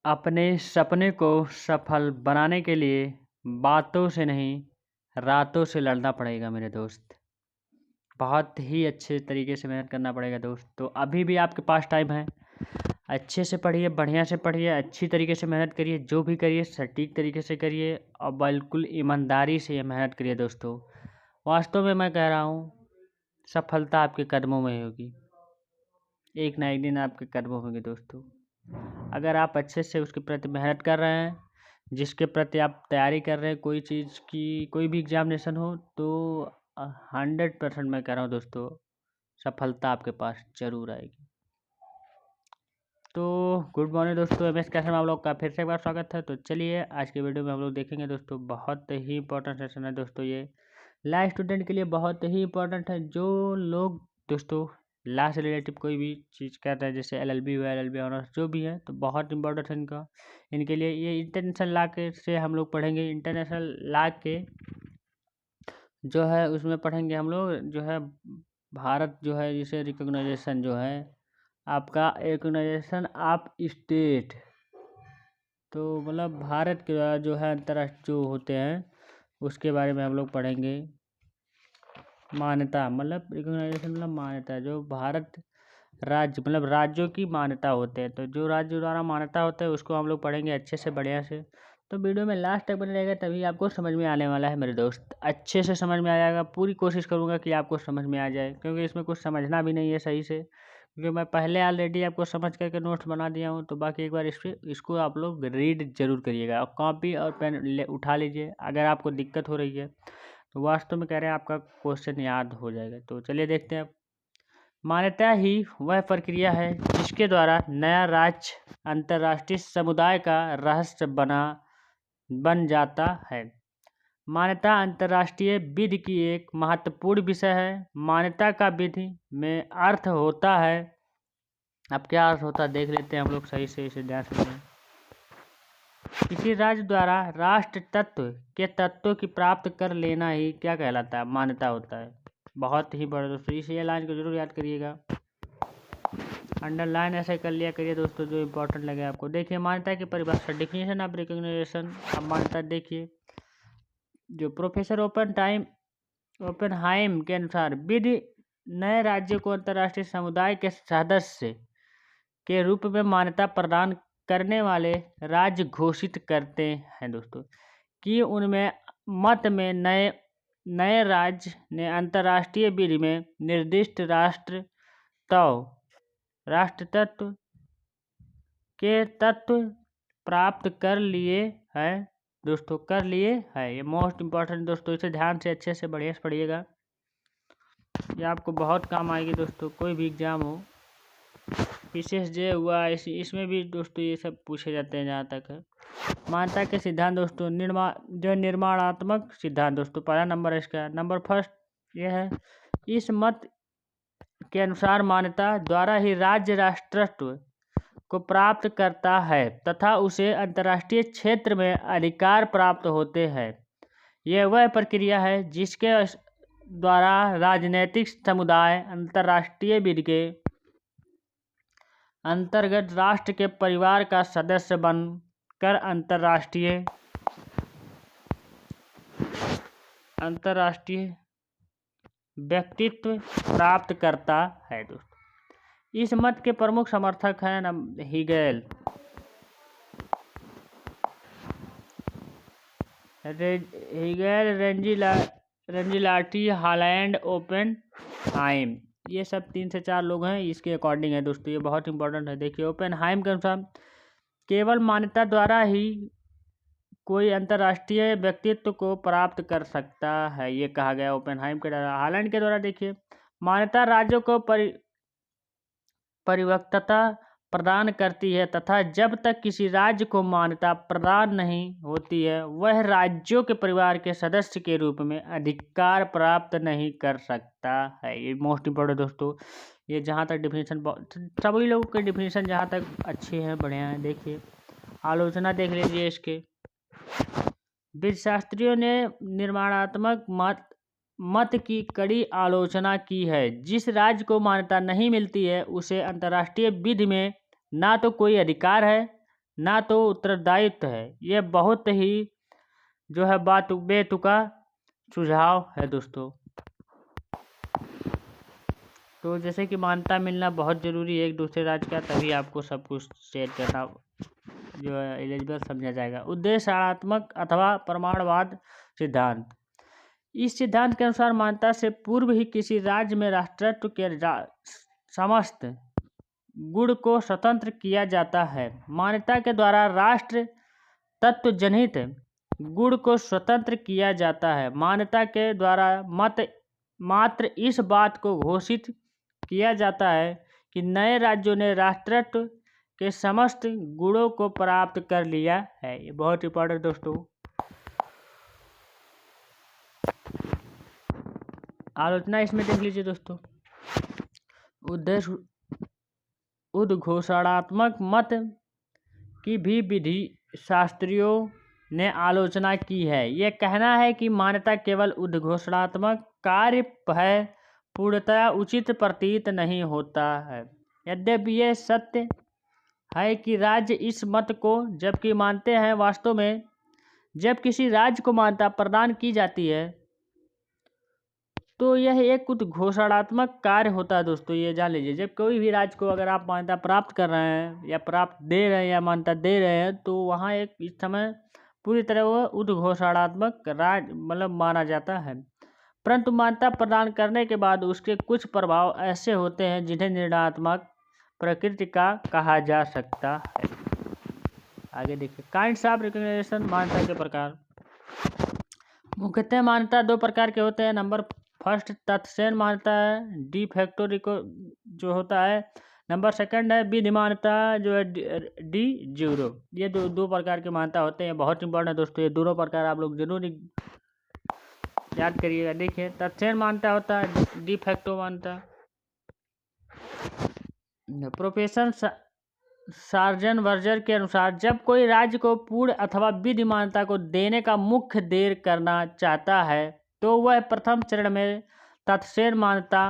अपने सपने को सफल बनाने के लिए बातों से नहीं, रातों से लड़ना पड़ेगा मेरे दोस्त। बहुत ही अच्छे तरीके से मेहनत करना पड़ेगा दोस्त। तो अभी भी आपके पास टाइम है। अच्छे से पढ़िए, बढ़िया से पढ़िए, अच्छी तरीके से मेहनत करिए, जो भी करिए सटीक तरीके से करिए और बिल्कुल ईमानदारी से ये मेहनत करिए दोस्तों। वास्तव में मैं कह रहा हूँ, सफलता आपके कदमों में होगी। एक ना एक दिन आपके कदमों में होगी दोस्तों। अगर आप अच्छे से उसके प्रति मेहनत कर रहे हैं, जिसके प्रति आप तैयारी कर रहे हैं, कोई चीज़ की कोई भी एग्जामिनेशन हो, तो 100% मैं कह रहा हूँ दोस्तों, सफलता आपके पास ज़रूर आएगी। तो गुड मॉर्निंग दोस्तों, एमएस क्लास में आप लोग का फिर से एक बार स्वागत है। तो चलिए आज के वीडियो में हम लोग देखेंगे दोस्तों, बहुत ही इंपॉर्टेंट सेशन है दोस्तों। ये ला स्टूडेंट के लिए बहुत ही इंपॉर्टेंट है। जो लोग दोस्तों ला से रिलेटिव कोई भी चीज़ कर रहे हैं, जैसे एलएलबी हुआ, एलएलबी ऑनर्स जो भी है, तो बहुत इंपॉर्टेंट है इनका। इनके लिए ये इंटरनेशनल ला के से हम लोग पढ़ेंगे। इंटरनेशनल ला के जो है उसमें पढ़ेंगे हम लोग, जो है भारत जो है जिसे रिकॉग्नाइजेशन जो है आपका रिकॉग्नाइजेशन ऑफ स्टेट, तो मतलब भारत के द्वारा जो है अंतर्राष्ट्रीय जो होते हैं उसके बारे में हम लोग पढ़ेंगे। मान्यता मतलब रिकॉग्नाइजेशन मतलब मान्यता, जो भारत राज्य मतलब राज्यों की मान्यता होते हैं, तो जो राज्य द्वारा मान्यता होता है उसको हम लोग पढ़ेंगे अच्छे से बढ़िया से। तो वीडियो में लास्ट तक बने रहेगा, तभी आपको समझ में आने वाला है मेरे दोस्त। अच्छे से समझ में आ जाएगा, पूरी कोशिश करूँगा कि आपको समझ में आ जाए, क्योंकि इसमें कुछ समझना भी नहीं है सही से, क्योंकि मैं पहले ऑलरेडी आपको समझ करके नोट्स बना दिया हूँ। तो बाकी एक बार इसको आप लोग रीड जरूर करिएगा और कॉपी और पेन उठा लीजिए। अगर आपको दिक्कत हो रही है तो वास्तव में कह रहे हैं आपका क्वेश्चन याद हो जाएगा। तो चलिए देखते हैं। मान्यता ही वह प्रक्रिया है जिसके द्वारा नया राज्य अंतर्राष्ट्रीय समुदाय का रहस्य बन जाता है। मान्यता अंतर्राष्ट्रीय विधि की एक महत्वपूर्ण विषय है। मान्यता का विधि में अर्थ होता है, अब क्या अर्थ होता है देख लेते हैं हम लोग सही से, इसे ध्यान से सुनें। किसी राज्य द्वारा राष्ट्र तत्व के तत्वों की प्राप्त कर लेना ही क्या कहलाता है, मान्यता होता है। बहुत ही बड़ा दोस्तों, इस लाइन को जरूर याद करिएगा, अंडरलाइन ऐसे कर लिया करिए दोस्तों जो इंपॉर्टेंट लगे आपको। देखिए मान्यता की परिभाषा, डिफिनेशन ऑफ रिकॉग्निशन। अब मान्यता देखिए, जो प्रोफेसर ओपेनहाइम के अनुसार विधि नए राज्य को अंतर्राष्ट्रीय समुदाय के सदस्य के रूप में मान्यता प्रदान करने वाले राज्य घोषित करते हैं दोस्तों, कि उनमें मत में नए राज्य ने अंतर्राष्ट्रीय विधि में निर्दिष्ट राष्ट्र तत्व के तत्व प्राप्त कर लिए हैं दोस्तों, कर लिए है। ये मोस्ट इम्पॉर्टेंट दोस्तों, इसे ध्यान से अच्छे से बढ़िया से पढ़िएगा, ये आपको बहुत काम आएगी दोस्तों। कोई भी एग्जाम हो, विशेष जे हुआ, इसमें भी दोस्तों ये सब पूछे जाते हैं जहाँ तक है। मान्यता के सिद्धांत दोस्तों, निर्माणात्मक सिद्धांत दोस्तों, पहला नंबर है इसका। नंबर फर्स्ट ये है, इस मत के अनुसार मान्यता द्वारा ही राज्य राष्ट्रत्व को प्राप्त करता है तथा उसे अंतर्राष्ट्रीय क्षेत्र में अधिकार प्राप्त होते हैं। यह वह प्रक्रिया है जिसके द्वारा राजनीतिक समुदाय अंतर्राष्ट्रीय विधि के अंतर्गत राष्ट्र के परिवार का सदस्य बनकर अंतर्राष्ट्रीय व्यक्तित्व प्राप्त करता है दोस्तों। इस मत के प्रमुख समर्थक हैं हीगेल, रेंजिलाटी, हॉलैंड, ओपेनहाइम, ये सब 3 से 4 लोग हैं इसके अकॉर्डिंग है दोस्तों। ये बहुत इंपॉर्टेंट है। देखिए ओपेनहाइम के अनुसार केवल मान्यता द्वारा ही कोई अंतर्राष्ट्रीय व्यक्तित्व को प्राप्त कर सकता है, ये कहा गया ओपेनहाइम के द्वारा। हॉलैंड के द्वारा देखिए, मान्यता राज्यों को परिपक्वता प्रदान करती है तथा जब तक किसी राज्य को मान्यता प्रदान नहीं होती है, वह राज्यों के परिवार के सदस्य के रूप में अधिकार प्राप्त नहीं कर सकता है। ये मोस्ट इम्पोर्टेंट दोस्तों। ये जहाँ तक डिफिनीशन, सभी लोगों के डिफिनीशन जहाँ तक अच्छे हैं, बढ़िया है। देखिए आलोचना देख लीजिए इसके। विधिशास्त्रियों ने निर्माणात्मक मत की कड़ी आलोचना की है। जिस राज्य को मान्यता नहीं मिलती है उसे अंतर्राष्ट्रीय विधि में ना तो कोई अधिकार है, ना तो उत्तरदायित्व है। यह बहुत ही जो है बात बेतुका सुझाव है दोस्तों। तो जैसे कि मान्यता मिलना बहुत ज़रूरी है एक दूसरे राज्य का, तभी आपको सब कुछ शेयर करना जो है एलिजिबल समझा जाएगा। उद्देश्यात्मक अथवा प्रमाणवाद सिद्धांत। इस सिद्धांत के अनुसार मान्यता से पूर्व ही किसी राज्य में राष्ट्रत्व के समस्त गुण को स्वतंत्र किया जाता है। मान्यता के द्वारा राष्ट्र तत्व जनित गुण को स्वतंत्र किया जाता है। मान्यता के द्वारा मात्र इस बात को घोषित किया जाता है कि नए राज्यों ने राष्ट्रत्व के समस्त गुणों को प्राप्त कर लिया है। ये बहुत इंपॉर्टेंट दोस्तों। आलोचना इसमें देख लीजिए दोस्तों। उद्देश्य उद्घोषणात्मक मत की भी विधि शास्त्रियों ने आलोचना की है। यह कहना है कि मान्यता केवल उद्घोषणात्मक कार्य है, पूर्णतया उचित प्रतीत नहीं होता है। यद्यपि यह सत्य है कि राज्य इस मत को जबकि मानते हैं, वास्तव में जब किसी राज्य को मान्यता प्रदान की जाती है तो यह एक उद्घोषणात्मक कार्य होता है दोस्तों। ये जान लीजिए, जब कोई भी राज्य को अगर आप मान्यता प्राप्त कर रहे हैं या प्राप्त दे रहे हैं या मान्यता दे रहे हैं तो वहाँ एक इस समय पूरी तरह वो उद्घोषणात्मक राज्य मतलब माना जाता है। परंतु मान्यता प्रदान करने के बाद उसके कुछ प्रभाव ऐसे होते हैं जिन्हें निर्णयात्मक प्रकृति का कहा जा सकता है। आगे देखिए, काइंड्स ऑफ रिकग्निशन। मान्यता के प्रकार। मुख्यतः मान्यता दो प्रकार के होते हैं। नंबर फर्स्ट तत्सैन मान्यता है, डी फैक्टो जो होता है। नंबर सेकंड है विधि मान्यता जो है डी ज्यूरो। ये दो प्रकार के मान्यता होते हैं। बहुत इंपॉर्टेंट है दोस्तों, ये दोनों प्रकार आप लोग जरूर याद करिएगा। देखिए, तत्सैन मान्यता होता है, डी फैक्टो मान्यता। प्रोफेसर सार्जन वर्जर के अनुसार जब कोई राज्य को पूर्ण अथवा विधि मान्यता को देने का मुख्य देर करना चाहता है तो वह प्रथम चरण में तत्सैन मान्यता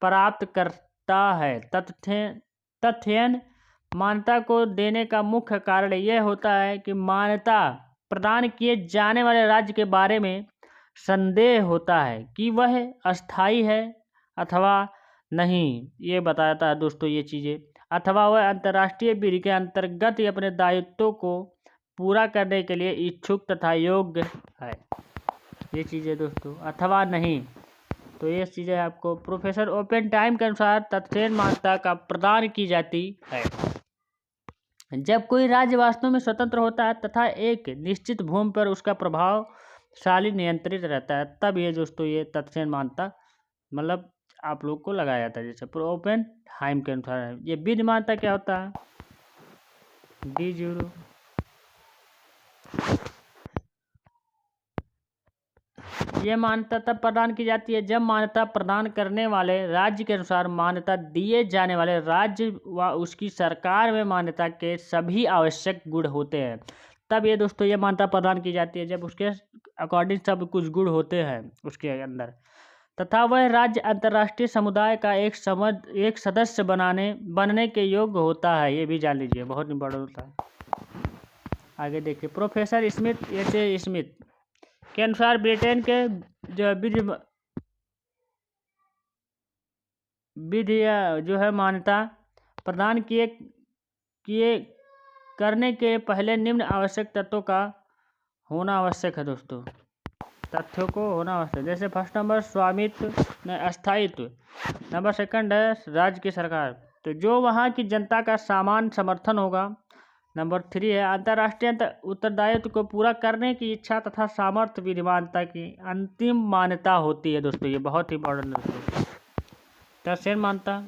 प्राप्त करता है। तत्सैन मान्यता को देने का मुख्य कारण यह होता है कि मान्यता प्रदान किए जाने वाले राज्य के बारे में संदेह होता है कि वह अस्थायी है अथवा नहीं। ये बताता है दोस्तों ये चीज़ें, अथवा वह अंतर्राष्ट्रीय विधि के अंतर्गत ही अपने दायित्वों को पूरा करने के लिए इच्छुक तथा योग्य है। ये चीज़ें दोस्तों, अथवा नहीं। तो ये चीज़ें आपको प्रोफेसर ओपन टाइम के अनुसार तत्सैन मान्यता का प्रदान की जाती है जब कोई राज्य वास्तव में स्वतंत्र होता है तथा एक निश्चित भूमि पर उसका प्रभावशाली नियंत्रित रहता है, तब ये दोस्तों ये तत्सैन मान्यता मतलब आप लोग को लगाया जाता है। जैसे ओपन टाइम के अनुसार ये विधि मान्यता क्या होता है, डी ज्यूरो। ये मान्यता तब प्रदान की जाती है जब मान्यता प्रदान करने वाले राज्य के अनुसार मान्यता दिए जाने वाले राज्य व उसकी सरकार में मान्यता के सभी आवश्यक गुण होते हैं। तब ये दोस्तों ये मान्यता प्रदान की जाती है जब उसके अकॉर्डिंग सब कुछ गुण होते हैं उसके अंदर, तथा वह राज्य अंतर्राष्ट्रीय समुदाय का एक सदस्य बनने के योग्य होता है। ये भी जान लीजिए, बहुत इंपॉर्टेंट होता है। आगे देखिए, प्रोफेसर स्मिथ के अनुसार ब्रिटेन के जो विधि जो है मान्यता प्रदान किए करने के पहले निम्न आवश्यक तत्वों का होना आवश्यक है दोस्तों। तथ्यों को होना आवश्यक, जैसे फर्स्ट नंबर स्वामित्व अस्थायित्व, नंबर सेकंड है राज्य की सरकार, तो जो वहाँ की जनता का समान समर्थन होगा। नंबर 3 है अंतर्राष्ट्रीय उत्तरदायित्व को पूरा करने की इच्छा तथा सामर्थ्य विधि मान्यता की अंतिम मान्यता होती है दोस्तों। ये बहुत ही इंपॉर्टेंट दोस्तों। तत्सैन मान्यता,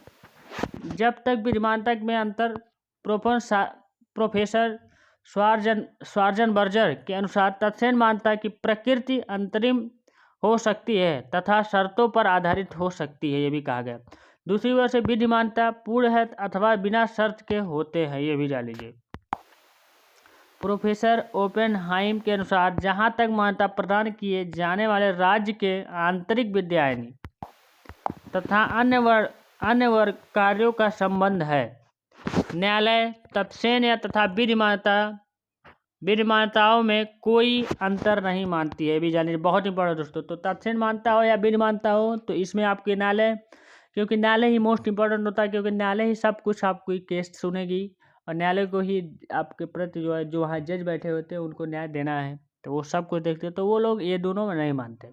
जब तक विधि मान्यता में अंतर प्रोफेसर स्वार्जन बर्जर के अनुसार तत्सैन मान्यता की प्रकृति अंतरिम हो सकती है तथा शर्तों पर आधारित हो सकती है, ये भी कहा गया। दूसरी ओर से विधि मान्यता पूर्ण है अथवा बिना शर्त के होते हैं, ये भी जान लीजिए। प्रोफेसर ओपेनहाइम के अनुसार जहाँ तक मान्यता प्रदान किए जाने वाले राज्य के आंतरिक विद्यायनी तथा अन्य वर्ग कार्यों का संबंध है, न्यायालय तत्सेन या तथा विधिमान्यताओं में कोई अंतर नहीं मानती है। ये भी जानिए, बहुत इंपॉर्टेंट दोस्तों। तो तत्सेन मानता हो या विधिमान्यता हो, तो इसमें आपके न्यायालय, क्योंकि न्यायालय ही मोस्ट इंपॉर्टेंट होता है, क्योंकि न्यायालय ही सब कुछ आपकी केस सुनेगी और न्यायालय को ही आपके प्रति जो है, जो वहाँ जज बैठे होते हैं उनको न्याय देना है, तो वो सब कुछ देखते हैं। तो वो लोग ये दोनों में नहीं मानते।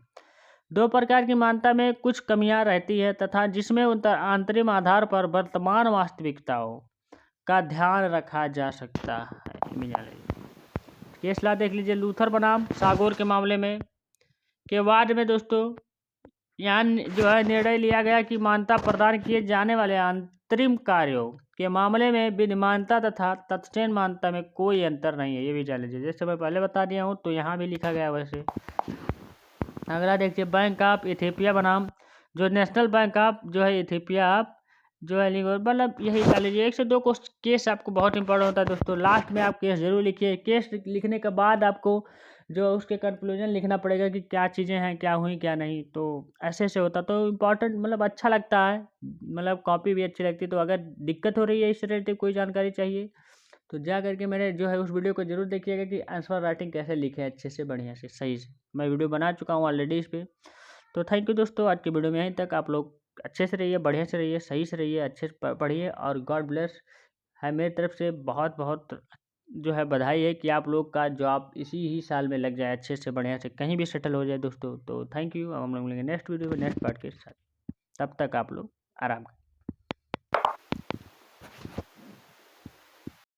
दो प्रकार की मान्यता में कुछ कमियां रहती है तथा जिसमें अंतरिम आधार पर वर्तमान वास्तविकताओं का ध्यान रखा जा सकता है। केस ला देख लीजिए। लूथर बनाम सागौर के मामले में के बाद में दोस्तों यहाँ जो है निर्णय लिया गया कि मान्यता प्रदान किए जाने वाले अंतरिम कार्यों के मामले में विधिमान्यता तथा तत्सेन मान्यता में कोई अंतर नहीं है। ये भी जान लीजिए, जैसे मैं पहले बता दिया हूँ, तो यहाँ भी लिखा गया वैसे। अगला देखिए, बैंक ऑफ इथियोपिया बनाम जो नेशनल बैंक ऑफ जो है इथियोपिया जो है मतलब यही डाल लीजिए। 1 से 2 केस आपको बहुत इंपॉर्टेंट होता है दोस्तों। लास्ट में आप केस जरूर लिखिए। केस लिखने के बाद आपको जो उसके कंक्लूजन लिखना पड़ेगा कि क्या चीज़ें हैं, क्या हुई क्या नहीं। तो ऐसे से होता तो इम्पॉर्टेंट, मतलब अच्छा लगता है, मतलब कॉपी भी अच्छी लगती है। तो अगर दिक्कत हो रही है इससे रिलेटेड कोई जानकारी चाहिए तो जा करके मेरे जो है उस वीडियो को जरूर देखिएगा कि आंसर राइटिंग कैसे लिखे अच्छे से, बढ़िया से, सही से। मैं वीडियो बना चुका हूँ ऑलरेडी इस पर। तो थैंक यू दोस्तों, आज की वीडियो में यहीं तक। आप लोग अच्छे से रहिए, बढ़िया से रहिए, सही से रहिए, अच्छे से पढ़िए और गॉड ब्लेस है। मेरी तरफ से बहुत बहुत जो है बधाई है कि आप लोग का जॉब इसी ही साल में लग जाए, अच्छे से बढ़िया से कहीं भी सेटल हो जाए दोस्तों। तो थैंक यू। अब हम लोग मिलेंगे नेक्स्ट वीडियो में नेक्स्ट पार्ट के साथ। तब तक आप लोग आराम करें।